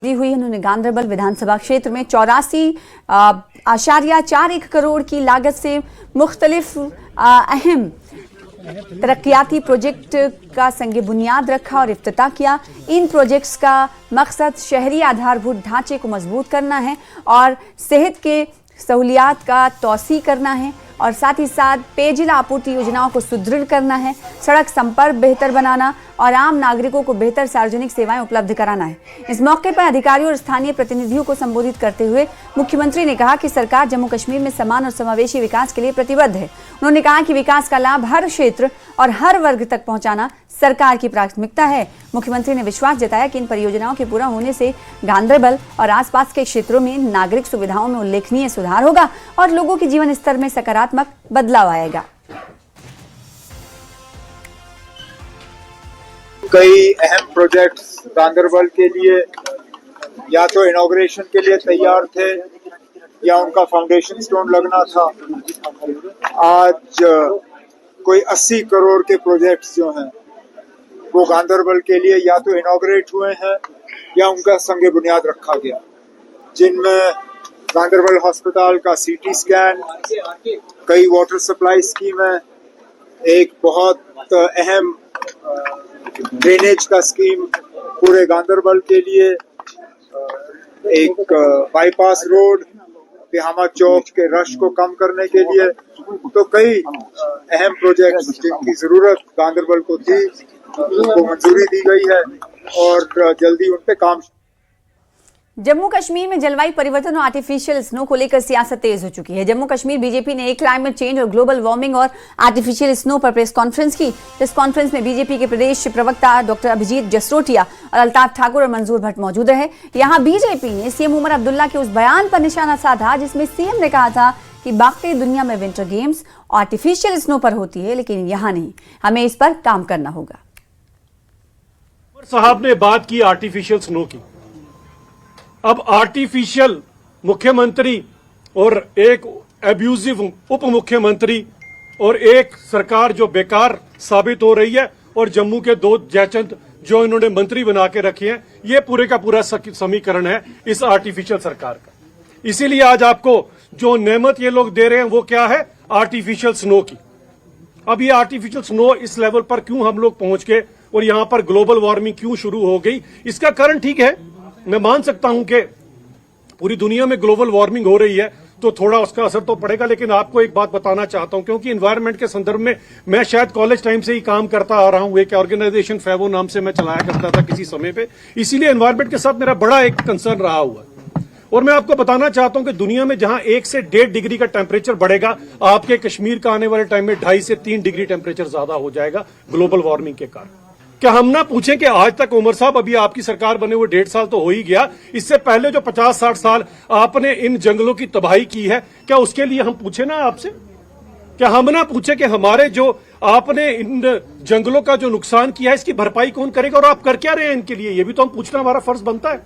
हुई। उन्होंने गांधरबल विधानसभा क्षेत्र में 84.41 करोड़ की लागत से मुख्तलिफ अहम तरक्याती प्रोजेक्ट का संगे बुनियाद रखा और इफ्तिताह किया। इन प्रोजेक्ट्स का मकसद शहरी आधारभूत ढांचे को मजबूत करना है और सेहत के सहूलियात का तौसी करना है और साथ ही साथ पेयजल आपूर्ति योजनाओं को सुदृढ़ करना है, सड़क संपर्क बेहतर बनाना और आम नागरिकों को बेहतर सार्वजनिक सेवाएं उपलब्ध कराना है। इस मौके पर अधिकारियों और स्थानीय प्रतिनिधियों को संबोधित करते हुए मुख्यमंत्री ने कहा कि सरकार जम्मू कश्मीर में समान और समावेशी विकास के लिए प्रतिबद्ध है। उन्होंने कहा कि विकास का लाभ हर क्षेत्र और हर वर्ग तक पहुंचाना सरकार की प्राथमिकता है। मुख्यमंत्री ने विश्वास जताया कि इन परियोजनाओं के पूरा होने से गांधरबल और आसपास के क्षेत्रों में नागरिक सुविधाओं में उल्लेखनीय सुधार होगा और लोगों के जीवन स्तर में सकारात्मक बदलाव आएगा। कई अहम प्रोजेक्ट्स गांधरबल के लिए या तो इनॉग्रेशन के लिए तैयार थे या उनका फाउंडेशन स्टोन लगना था। आज कोई 80 करोड़ के प्रोजेक्ट्स जो हैं वो गांधरबल के लिए या तो इनॉग्रेट हुए हैं या उनका संगे बुनियाद रखा गया, जिनमें गांधरबल हॉस्पिटल का सीटी स्कैन, कई वाटर सप्लाई स्कीमें, एक बहुत अहम ड्रेनेज का स्कीम पूरे गांधरबल के लिए, एक बाईपास रोड बिहामा चौक के रश को कम करने के लिए। तो कई अहम प्रोजेक्ट्स जिनकी जरूरत गांधरबल को थी उनको मंजूरी दी गई है और जल्दी उन पे काम। जम्मू कश्मीर में जलवायु परिवर्तन और आर्टिफिशियल स्नो को लेकर सियासत तेज हो चुकी है। जम्मू कश्मीर बीजेपी ने क्लाइमेट चेंज और ग्लोबल वार्मिंग और आर्टिफिशियल स्नो पर प्रेस कॉन्फ्रेंस की। इस कॉन्फ्रेंस में बीजेपी के प्रदेश प्रवक्ता डॉक्टर अभिजीत जसरोटिया और अल्ताफ ठाकुर और मंजूर भट्ट मौजूद रहे। यहाँ बीजेपी ने सीएम उमर अब्दुल्ला के उस बयान पर निशाना साधा जिसमें सीएम ने कहा था कि बाकी दुनिया में विंटर गेम्स आर्टिफिशियल स्नो पर होती है, लेकिन यहाँ नहीं। हमें इस पर काम करना होगा। साहब ने बात की आर्टिफिशियल स्नो की। अब आर्टिफिशियल मुख्यमंत्री और एक एब्यूजिव उप मुख्यमंत्री और एक सरकार जो बेकार साबित हो रही है और जम्मू के दो जयचंद जो इन्होंने मंत्री बना के रखे हैं, ये पूरे का पूरा समीकरण है इस आर्टिफिशियल सरकार का। इसीलिए आज आपको जो नेमत ये लोग दे रहे हैं वो क्या है? आर्टिफिशियल स्नो की। अब ये आर्टिफिशियल स्नो इस लेवल पर क्यों हम लोग पहुंच गए और यहां पर ग्लोबल वार्मिंग क्यों शुरू हो गई? इसका कारण ठीक है, मैं मान सकता हूं कि पूरी दुनिया में ग्लोबल वार्मिंग हो रही है तो थोड़ा उसका असर तो पड़ेगा, लेकिन आपको एक बात बताना चाहता हूं क्योंकि एनवायरनमेंट के संदर्भ में मैं शायद कॉलेज टाइम से ही काम करता आ रहा हूं। एक ऑर्गेनाइजेशन फेवो नाम से मैं चलाया करता था किसी समय पे, इसीलिए एनवायरनमेंट के साथ मेरा बड़ा एक कंसर्न रहा हुआ। और मैं आपको बताना चाहता हूं कि दुनिया में जहां 1 से 1.5 डिग्री का टेम्परेचर बढ़ेगा, आपके कश्मीर का आने वाले टाइम में 2.5 से 3 डिग्री टेम्परेचर ज्यादा हो जाएगा ग्लोबल वार्मिंग के कारण। क्या हम ना पूछें कि आज तक उमर साहब, अभी आपकी सरकार बने हुए 1.5 साल तो हो ही गया, इससे पहले जो 50-60 साल आपने इन जंगलों की तबाही की है, क्या उसके लिए हम पूछे ना आपसे? क्या हम ना पूछे कि हमारे जो आपने इन जंगलों का जो नुकसान किया है इसकी भरपाई कौन करेगा और आप कर क्या रहे हैं इनके लिए? ये भी तो हम पूछना हमारा फर्ज बनता है।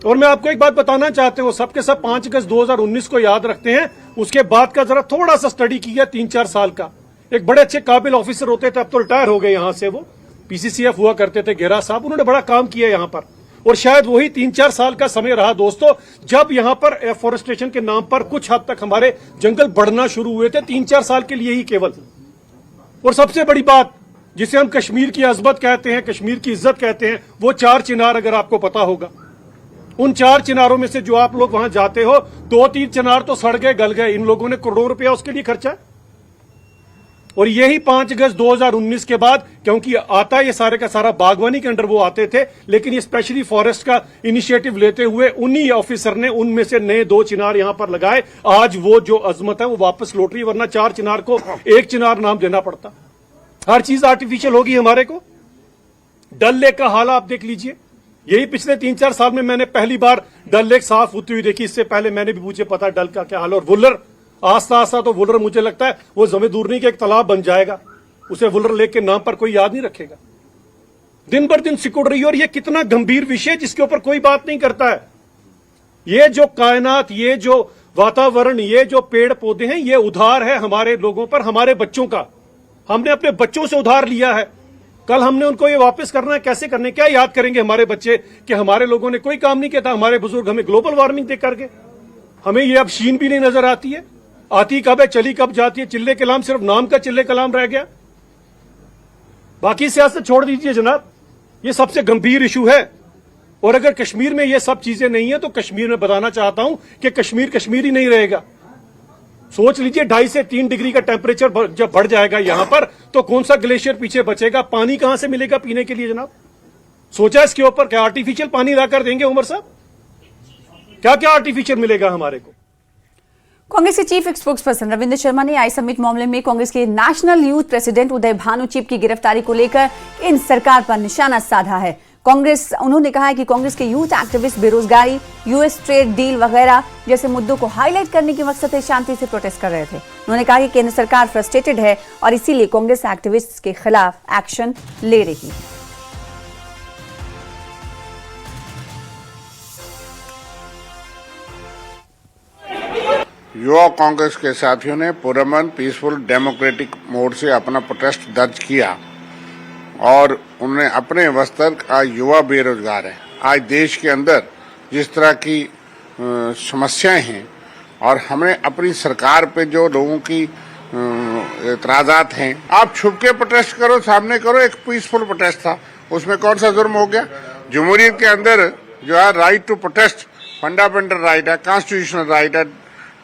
और मैं आपको एक बात बताना चाहते हूं, सबके सब 5 अगस्त 2019 को याद रखते हैं। उसके बाद का जरा थोड़ा सा स्टडी किया 3-4 साल का। एक बड़े अच्छे काबिल ऑफिसर होते थे, अब तो रिटायर हो गए यहां से, वो पीसीसीएफ हुआ करते थे, गेरा साहब, उन्होंने बड़ा काम किया यहां पर। और शायद वही 3-4 साल का समय रहा दोस्तों जब यहां पर एफोरेस्टेशन के नाम पर कुछ हद तक हमारे जंगल बढ़ना शुरू हुए थे, 3-4 साल के लिए ही केवल। और सबसे बड़ी बात जिसे हम कश्मीर की अजमत कहते हैं, कश्मीर की इज्जत कहते हैं, वो 4 चिनार, अगर आपको पता होगा, उन 4 चिनारों में से जो आप लोग वहां जाते हो, 2-3 चिनार तो सड़ गए, गल गए। इन लोगों ने करोड़ों रुपया उसके लिए खर्चा है। और यही 5 अगस्त 2019 के बाद, क्योंकि आता ये सारे का सारा बागवानी के अंडर वो आते थे, लेकिन ये स्पेशली फॉरेस्ट का इनिशिएटिव लेते हुए उन्हीं ऑफिसर ने उनमें से नए 2 चिनार यहां पर लगाए। आज वो जो अजमत है वो वापस लौट रही है, वरना 4 चिनार को 1 चिनार नाम देना पड़ता। हर चीज आर्टिफिशियल होगी हमारे को। डल लेक का हाल आप देख लीजिए, यही पिछले 3-4 साल में मैंने पहली बार डल लेक साफ होती हुई देखी। इससे पहले मैंने भी मुझे पता डल का क्या हाल। और वुलर, आस्ता आस्ता तो वुलर मुझे लगता है वो जमे दूरनी के एक तालाब बन जाएगा, उसे वुलर लेक के नाम पर कोई याद नहीं रखेगा। दिन बर दिन सिकुड़ रही है और ये कितना गंभीर विषय जिसके ऊपर कोई बात नहीं करता है। ये जो कायनात, ये जो वातावरण, ये जो पेड़ पौधे हैं, ये उधार है हमारे लोगों पर, हमारे बच्चों का। हमने अपने बच्चों से उधार लिया है कल हमने उनको ये वापस करना है, कैसे करने, क्या याद करेंगे हमारे बच्चे कि हमारे लोगों ने कोई काम नहीं किया था, हमारे बुजुर्ग हमें ग्लोबल वार्मिंग देख करके। हमें ये अब शीन भी नहीं नजर आती है, आती कब है चली कब जाती है। चिल्ले कलाम सिर्फ नाम का चिल्ले कलाम रह गया, बाकी सियासत छोड़ दीजिए जनाब, ये सबसे गंभीर इशू है। और अगर कश्मीर में ये सब चीजें नहीं है तो कश्मीर में बताना चाहता हूं कि कश्मीर कश्मीर ही नहीं रहेगा। सोच लीजिए 2.5 से 3 डिग्री का टेम्परेचर जब बढ़ जाएगा यहां पर, तो कौन सा ग्लेशियर पीछे बचेगा, पानी कहां से मिलेगा पीने के लिए जनाब? सोचा इसके ऊपर? क्या आर्टिफिशियल पानी लाकर देंगे उमर साहब? क्या क्या आर्टिफिशियल मिलेगा हमारे को? कांग्रेस के chief spokes person Ravindra Sharma ने आई समिट मामले में कांग्रेस के नेशनल यूथ प्रेसिडेंट उदय भानु चिप की गिरफ्तारी को लेकर इन सरकार पर निशाना साधा है। उन्होंने कहा है कि कांग्रेस के यूथ एक्टिविस्ट बेरोजगारी, यूएस ट्रेड डील वगैरह जैसे मुद्दों को हाईलाइट करने के मकसद से शांति से प्रोटेस्ट कर रहे थे। उन्होंने कहा कि केंद्र सरकार फ्रस्ट्रेटेड है और इसीलिए कांग्रेस एक्टिविस्ट्स के खिलाफ एक्शन ले रही है। युवा कांग्रेस के साथियों ने पुरअमन पीसफुल डेमोक्रेटिक मोड से अपना प्रोटेस्ट दर्ज किया और उन्होंने अपने वस्तर आज युवा बेरोजगार है। आज देश के अंदर जिस तरह की समस्याएं हैं और हमें अपनी सरकार पे जो लोगों की एतराजात हैं, आप छुप के प्रोटेस्ट करो, सामने करो। एक पीसफुल प्रोटेस्ट था, उसमें कौन सा जुर्म हो गया? जमहूरियत के अंदर जो है right to protest fundamental right है, कॉन्स्टिट्यूशनल राइट है,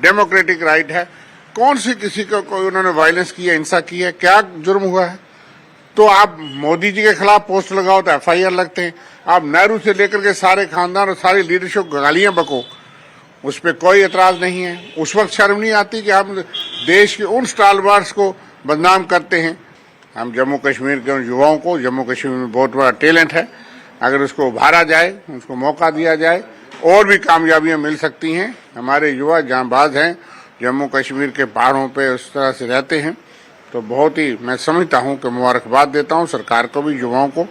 डेमोक्रेटिक राइट है। कौन सी किसी को कोई उन्होंने वायलेंस की है, हिंसा की है, क्या जुर्म हुआ है? तो आप मोदी जी के खिलाफ पोस्ट लगाओ तो एफआईआर लगते हैं। आप नेहरू से लेकर के सारे खानदान और सारी लीडरशिप गालियां बको, उस पर कोई एतराज नहीं है। उस वक्त शर्म नहीं आती कि हम देश के उन स्टालवार्स को बदनाम करते हैं। हम जम्मू कश्मीर के उन युवाओं को, जम्मू कश्मीर में बहुत बड़ा टैलेंट है, अगर उसको उभारा जाए, उसको मौका दिया जाए, और भी कामयाबियां मिल सकती हैं। हमारे युवा जांबाज हैं, जम्मू कश्मीर के पहाड़ों पे उस तरह से रहते हैं, तो बहुत ही मैं समझता हूं कि मुबारकबाद देता हूं सरकार को भी, युवाओं को।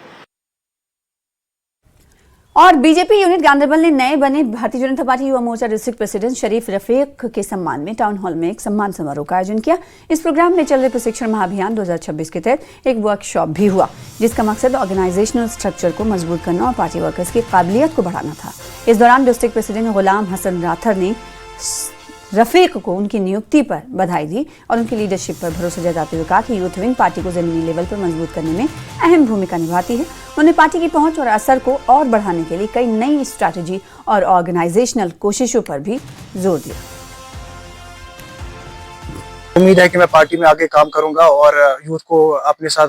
और बीजेपी यूनिट गांधरबल ने नए बने Bharatiya Janata party Yuva Morcha district president शरीफ रफीक के सम्मान में टाउन हॉल में एक सम्मान समारोह का आयोजन किया। इस प्रोग्राम में चल रहे प्रशिक्षण महाअभियान 2026 के तहत एक वर्कशॉप भी हुआ, जिसका मकसद ऑर्गेनाइजेशनल स्ट्रक्चर को मजबूत करना और पार्टी वर्कर्स की काबिलियत को बढ़ाना था। इस दौरान डिस्ट्रिक्ट प्रेसिडेंट गुलाम हसन राथर ने रफीक को उनकी नियुक्ति पर बधाई दी और उनकी लीडरशिप पर भरोसा जताते हुए कहा कि यूथ विंग पार्टी को जमीनी लेवल पर मजबूत करने में अहम भूमिका निभाती है। उन्होंने पार्टी की पहुंच और असर को और बढ़ाने के लिए कई नई स्ट्रैटेजी और ऑर्गेनाइजेशनल कोशिशों पर भी जोर दिया। उम्मीद है कि मैं पार्टी में आगे काम करूंगा और यूथ को अपने साथ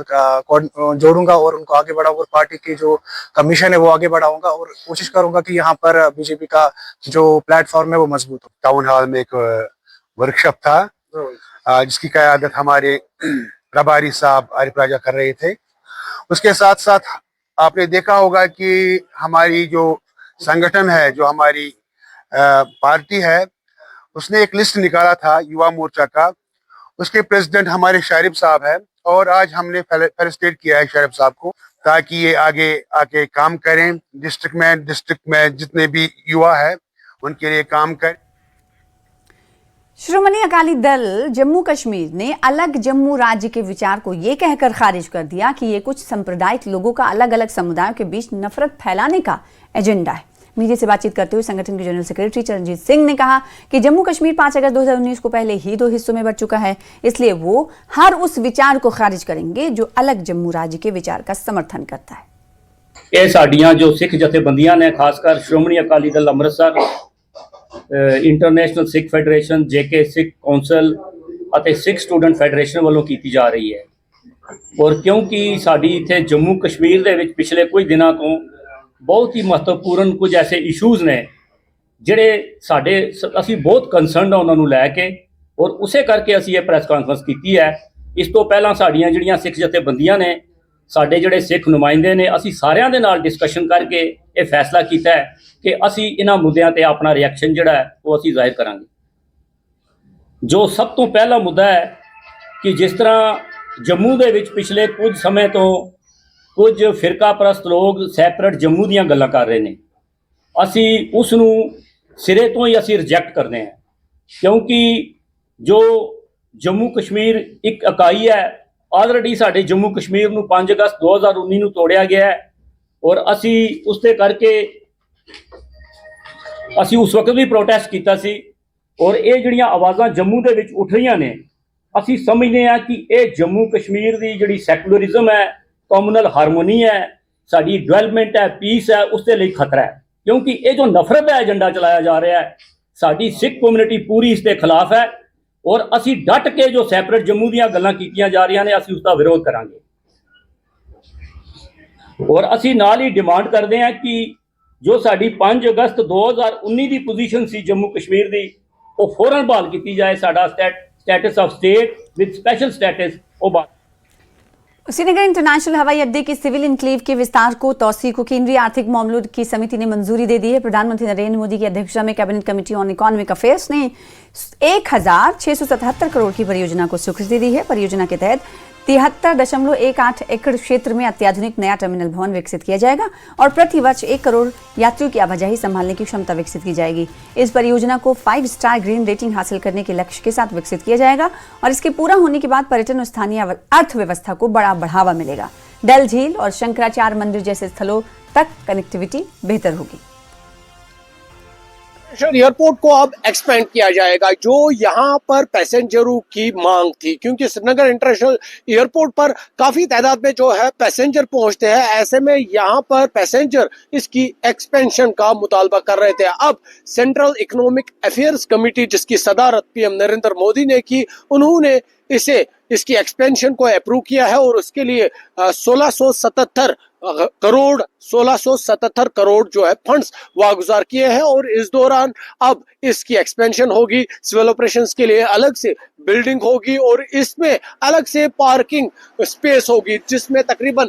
जोड़ूंगा और उनको आगे बढ़ाऊंगा और पार्टी की जो कमीशन है वो आगे बढ़ाऊंगा और कोशिश करूंगा कि यहाँ पर बीजेपी का जो प्लेटफॉर्म है वो मजबूत हो। टाउन हॉल में एक वर्कशॉप था जिसकी क़यादत हमारे प्रभारी साहब आरिफ राजा कर रहे थे। उसके साथ साथ आपने देखा होगा कि हमारी जो संगठन है, जो हमारी पार्टी है, उसने एक लिस्ट निकाला था युवा मोर्चा का। उसके प्रेसिडेंट हमारे शारिब साहब है और आज हमने फेलिसिटेट किया है शारिब साहब को, ताकि ये आगे आके काम करें, डिस्ट्रिक्ट में जितने भी युवा है उनके लिए काम करें। श्रोमणी अकाली दल जम्मू कश्मीर ने अलग जम्मू राज्य के विचार को ये कहकर खारिज कर दिया कि ये कुछ सांप्रदायिक लोगों का अलग अलग समुदायों के बीच नफरत फैलाने का एजेंडा है। मीडिया से बातचीत करते हुए संगठन के जनरल सेक्रेटरी चरणजीत सिंह ने कहा कि जम्मू कश्मीर 5 अगस्त 2019 को पहले ही 2 हिस्सों में बंट चुका है, इसलिए वो हर उस विचार को खारिज करेंगे जो अलग जम्मू राज्य के विचार का समर्थन करता है। ਇਹ ਸਾਡੀਆਂ ਜੋ ਸਿੱਖ ਜਥੇਬੰਦੀਆਂ ਨੇ, ਖਾਸ ਕਰ ਸ਼੍ਰੋਮਣੀ ਅਕਾਲੀ ਦਲ ਅੰਮ੍ਰਿਤਸਰ, ਇੰਟਰਨੈਸ਼ਨਲ ਸਿੱਖ ਫੈਡਰੇਸ਼ਨ, ਜੇਕੇ ਸਿੱਖ ਕੌਂਸਲ ਅਤੇ ਸਿੱਖ ਸਟੂਡੈਂਟ ਫੈਡਰੇਸ਼ਨ ਵੱਲੋਂ ਕੀਤੀ ਜਾ ਰਹੀ ਹੈ। ਔਰ ਕਿਉਂਕਿ ਸਾਡੀ ਇੱਥੇ ਜੰਮੂ ਕਸ਼ਮੀਰ ਦੇ ਵਿੱਚ ਪਿਛਲੇ ਕੁਝ ਦਿਨਾਂ ਤੋਂ ਬਹੁਤ ਹੀ ਮਹੱਤਵਪੂਰਨ ਕੁਝ ਐਸੇ ਇਸ਼ੂਜ਼ ਨੇ ਜਿਹੜੇ ਅਸੀਂ ਬਹੁਤ ਕੰਸਰਨਡ ਆ ਉਹਨਾਂ ਨੂੰ ਲੈ ਕੇ, ਔਰ ਉਸੇ ਕਰਕੇ ਅਸੀਂ ਇਹ ਪ੍ਰੈਸ ਕਾਨਫਰੰਸ ਕੀਤੀ ਹੈ। ਇਸ ਤੋਂ ਪਹਿਲਾਂ ਸਾਡੀਆਂ ਜਿਹੜੀਆਂ ਸਿੱਖ ਜਥੇਬੰਦੀਆਂ ਨੇ, ਸਾਡੇ ਜਿਹੜੇ ਸਿੱਖ ਨੁਮਾਇੰਦੇ ਨੇ, ਅਸੀਂ ਸਾਰਿਆਂ ਦੇ ਨਾਲ ਡਿਸਕਸ਼ਨ ਕਰਕੇ ਇਹ ਫੈਸਲਾ ਕੀਤਾ ਹੈ ਕਿ ਅਸੀਂ ਇਹਨਾਂ ਮੁੱਦਿਆਂ ਤੇ ਆਪਣਾ ਰਿਐਕਸ਼ਨ ਜਿਹੜਾ ਹੈ ਉਹ ਅਸੀਂ ਜ਼ਾਹਿਰ ਕਰਾਂਗੇ। ਜੋ ਸਭ ਤੋਂ ਪਹਿਲਾ ਮੁੱਦਾ ਹੈ ਕਿ ਜਿਸ ਤਰ੍ਹਾਂ ਜੰਮੂ ਦੇ ਵਿੱਚ ਪਿਛਲੇ ਕੁਝ ਸਮੇਂ ਤੋਂ ਕੁਝ ਫਿਰਕਾ ਪ੍ਰਸਤ ਲੋਕ ਸੈਪਰੇਟ ਜੰਮੂ ਦੀਆਂ ਗੱਲਾਂ ਕਰ ਰਹੇ ਨੇ, ਅਸੀਂ ਉਸ ਨੂੰ ਸਿਰੇ ਤੋਂ ਹੀ ਅਸੀਂ ਰਿਜੈਕਟ ਕਰਦੇ ਹਾਂ, ਕਿਉਂਕਿ ਜੋ ਜੰਮੂ ਕਸ਼ਮੀਰ ਇੱਕ ਇਕਾਈ ਹੈ ਆਲਰੇਡੀ ਸਾਡੇ ਜੰਮੂ ਕਸ਼ਮੀਰ ਨੂੰ 5 ਅਗਸਤ 2019 ਨੂੰ ਤੋੜਿਆ ਗਿਆ ਹੈ ਔਰ ਅਸੀਂ ਉਸ ਦੇ ਕਰਕੇ ਅਸੀਂ ਉਸ ਵਕਤ ਵੀ ਪ੍ਰੋਟੈਸਟ ਕੀਤਾ ਸੀ ਔਰ ਇਹ ਜਿਹੜੀਆਂ ਆਵਾਜ਼ਾਂ ਜੰਮੂ ਦੇ ਵਿੱਚ ਉੱਠ ਰਹੀਆਂ ਨੇ ਅਸੀਂ ਸਮਝਦੇ ਹਾਂ ਕਿ ਇਹ ਜੰਮੂ ਕਸ਼ਮੀਰ ਦੀ ਜਿਹੜੀ ਸੈਕੂਲਰਿਜ਼ਮ ਹੈ, ਕਮਿਊਨਲ ਹਾਰਮੋਨੀ ਹੈ, ਸਾਡੀ ਡਿਵੈਲਪਮੈਂਟ ਹੈ, ਪੀਸ ਹੈ, ਉਸ ਦੇ ਲਈ ਖਤਰਾ ਹੈ। ਕਿਉਂਕਿ ਇਹ ਜੋ ਨਫ਼ਰਤ ਦਾ ਏਜੰਡਾ ਚਲਾਇਆ ਜਾ ਰਿਹਾ ਹੈ, ਸਾਡੀ ਸਿੱਖ ਕਮਿਊਨਿਟੀ ਪੂਰੀ ਇਸ ਦੇ ਖਿਲਾਫ ਹੈ ਔਰ ਅਸੀਂ ਡਟ ਕੇ ਜੋ ਸੈਪਰੇਟ ਜੰਮੂ ਦੀਆਂ ਗੱਲਾਂ ਕੀਤੀਆਂ ਜਾ ਰਹੀਆਂ ਨੇ ਅਸੀਂ ਉਸ ਦਾ ਵਿਰੋਧ ਕਰਾਂਗੇ ਔਰ ਅਸੀਂ ਨਾਲ ਹੀ ਡਿਮਾਂਡ ਕਰਦੇ ਹਾਂ ਕਿ ਜੋ ਸਾਡੀ 5 ਅਗਸਤ 2019 ਦੀ ਪੋਜੀਸ਼ਨ ਸੀ ਜੰਮੂ ਕਸ਼ਮੀਰ ਦੀ ਉਹ ਫੌਰਨ ਬਹਾਲ ਕੀਤੀ ਜਾਏ। ਸਾਡਾ status of state with special status ओबा। श्रीनगर इंटरनेशनल हवाई अड्डे की सिविल इनक्लेव के विस्तार को तौसी को केंद्रीय आर्थिक मामलों की समिति ने मंजूरी दे दी है। प्रधानमंत्री नरेंद्र मोदी की अध्यक्षता में cabinet committee on economic affairs ने 1677 करोड़ की परियोजना को स्वीकृति दी है। परियोजना के तहत 73.18 एकड़ क्षेत्र में अत्याधुनिक नया टर्मिनल भवन विकसित किया जाएगा और प्रति वर्ष 1 करोड़ यात्रियों की आवाजाही संभालने की क्षमता विकसित की जाएगी। इस परियोजना को 5 स्टार ग्रीन रेटिंग हासिल करने के लक्ष्य के साथ विकसित किया जाएगा और इसके पूरा होने के बाद पर्यटन और स्थानीय अर्थव्यवस्था को बड़ा बढ़ावा मिलेगा। डल झील और शंकराचार्य मंदिर जैसे स्थलों तक कनेक्टिविटी बेहतर होगी। एयरपोर्ट को अब एक्सपेंड किया जाएगा। जो यहाँ पर पैसेंजरों की मांग थी, क्योंकि श्रीनगर इंटरनेशनल एयरपोर्ट पर काफी तादाद में जो है पैसेंजर पहुंचते हैं, ऐसे में यहाँ पर पैसेंजर इसकी एक्सपेंशन का मुतालबा कर रहे थे। अब सेंट्रल इकोनॉमिक अफेयर्स कमेटी जिसकी सदारत पीएम नरेंद्र मोदी ने की, उन्होंने इसकी एक्सपेंशन को अप्रूव किया है और उसके लिए 1677 करोड़ जो है फंड्स वागुजार किए हैं और इस दौरान अब इसकी एक्सपेंशन होगी। सिविल ऑपरेशंस के लिए अलग से बिल्डिंग होगी और इसमें अलग से पार्किंग स्पेस होगी जिसमें तकरीबन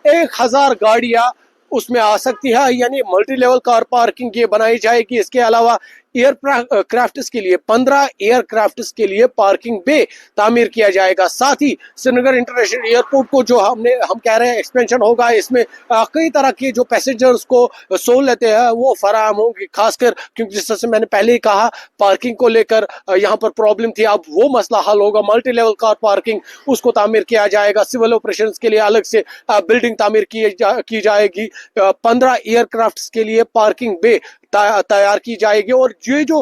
1000 गाड़ियां उसमें आ सकती है, यानी मल्टी लेवल कार पार्किंग ये बनाई जाएगी। इसके अलावा एयरक्राफ्ट्स के लिए 15 एयरक्राफ्ट्स के लिए पार्किंग बे तामीर किया जाएगा। साथ ही श्रीनगर इंटरनेशनल एयरपोर्ट को जो हम कह रहे हैं एक्सपेंशन होगा, इसमें कई तरह के जो पैसेंजर्स को सहूलतें हैं वो फराहम होंगी, खासकर क्योंकि जिस तरह से मैंने पहले ही कहा पार्किंग को लेकर यहाँ पर प्रॉब्लम थी, अब वो मसला हल होगा। मल्टी लेवल कार पार्किंग उसको तामीर किया जाएगा। सिविल ऑपरेशन के लिए अलग से बिल्डिंग तामीर की जाएगी। 15 एयरक्राफ्ट के लिए पार्किंग बे तैयार की जाएगी और ये जो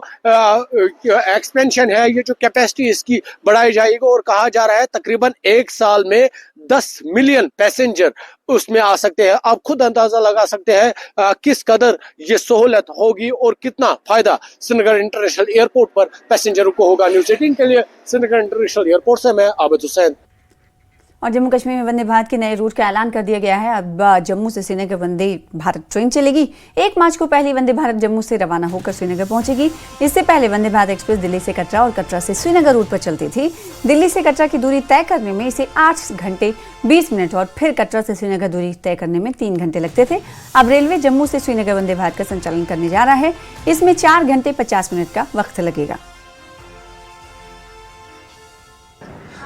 एक्सपेंशन है, ये जो कैपेसिटी इसकी बढ़ाई जाएगी और कहा जा रहा है तकरीबन 1 साल में 10 मिलियन पैसेंजर उसमें आ सकते हैं। आप खुद अंदाजा लगा सकते हैं किस कदर ये सहूलत होगी और कितना फायदा श्रीनगर इंटरनेशनल एयरपोर्ट पर पैसेंजरों को होगा। न्यूज़ 18 के लिए श्रीनगर इंटरनेशनल एयरपोर्ट से मैं आबिद हुसैन। और जम्मू कश्मीर में वंदे भारत के नए रूट का ऐलान कर दिया गया है। अब जम्मू से श्रीनगर वंदे भारत ट्रेन चलेगी। 1 मार्च को पहली वंदे भारत जम्मू से रवाना होकर श्रीनगर पहुंचेगी। इससे पहले वंदे भारत एक्सप्रेस दिल्ली से कटरा और कटरा से श्रीनगर रूट पर चलती थी। दिल्ली से कटरा की दूरी तय करने में इसे 8 घंटे 20 मिनट और फिर कटरा से श्रीनगर दूरी तय करने में 3 घंटे लगते थे। अब रेलवे जम्मू से श्रीनगर वंदे भारत का संचालन करने जा रहा है। इसमें 4 घंटे 50 मिनट का वक्त लगेगा।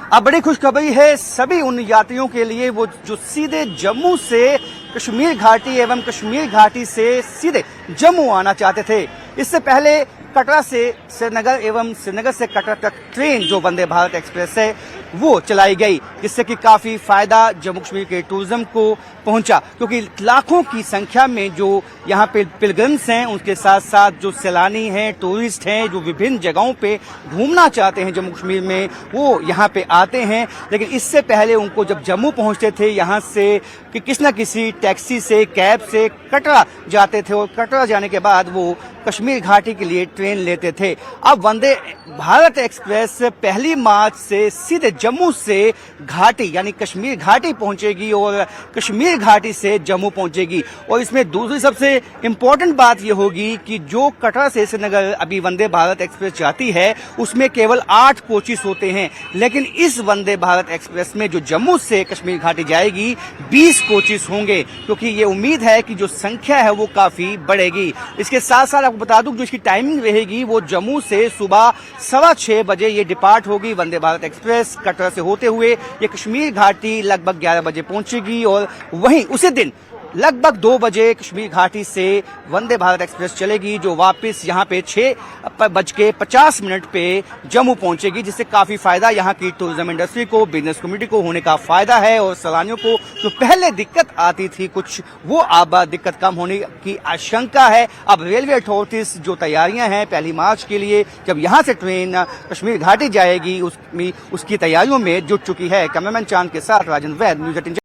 अब बड़ी खुशखबरी है सभी उन यात्रियों के लिए वो जो सीधे जम्मू से कश्मीर घाटी एवं कश्मीर घाटी से सीधे जम्मू आना चाहते थे। इससे पहले कटरा से श्रीनगर एवं श्रीनगर से कटरा तक ट्रेन जो वंदे भारत एक्सप्रेस है वो चलाई गई, जिससे कि काफी फायदा जम्मू कश्मीर के टूरिज्म को पहुंचा, क्योंकि लाखों की संख्या में जो यहाँ पे पिलग्रिम्स हैं, उनके साथ साथ जो सैलानी हैं, टूरिस्ट हैं, जो विभिन्न जगहों पे घूमना चाहते हैं जम्मू कश्मीर में, वो यहाँ पे आते हैं। लेकिन इससे पहले उनको जब जम्मू पहुंचते थे यहाँ से कि किसी न किसी टैक्सी से, कैब से कटरा जाते थे और कटरा जाने के बाद वो कश्मीर घाटी के लिए ट्रेन लेते थे। अब वंदे भारत एक्सप्रेस 1 मार्च से सीधे जम्मू से घाटी यानी कश्मीर घाटी पहुंचेगी और कश्मीर घाटी से जम्मू पहुंचेगी। और इसमें दूसरी सबसे इम्पोर्टेंट बात यह होगी कि जो कटरा से श्रीनगर अभी वंदे भारत एक्सप्रेस जाती है उसमें केवल 8 कोचेस होते हैं, लेकिन इस वंदे भारत एक्सप्रेस में जो जम्मू से कश्मीर घाटी जाएगी 20 कोचेस होंगे, क्योंकि ये उम्मीद है कि जो संख्या है वो काफी बढ़ेगी। इसके साथ साथ आपको बता दूं जो इसकी टाइमिंग रहेगी वो जम्मू से सुबह 6:15 बजे ये डिपार्ट होगी वंदे भारत एक्सप्रेस। कटरा से होते हुए ये कश्मीर घाटी लगभग 11 बजे पहुंचेगी और वहीं उसी दिन लगभग 2 बजे कश्मीर घाटी से वंदे भारत एक्सप्रेस चलेगी, जो वापस यहाँ पे 6:50 पे जम्मू पहुंचेगी, जिससे काफी फायदा यहाँ की टूरिज्म इंडस्ट्री को, बिजनेस कम्युनिटी को होने का फायदा है। और सैलानियों को जो पहले दिक्कत आती थी कुछ, वो अब दिक्कत कम होने की आशंका है। अब रेलवे अथॉरिटीज जो तैयारियां हैं 1 मार्च के लिए जब यहाँ से ट्रेन कश्मीर घाटी जाएगी, उसकी तैयारियों में जुट चुकी है। कैमरामैन चांद के साथ राजन वैद, न्यूज़ 18।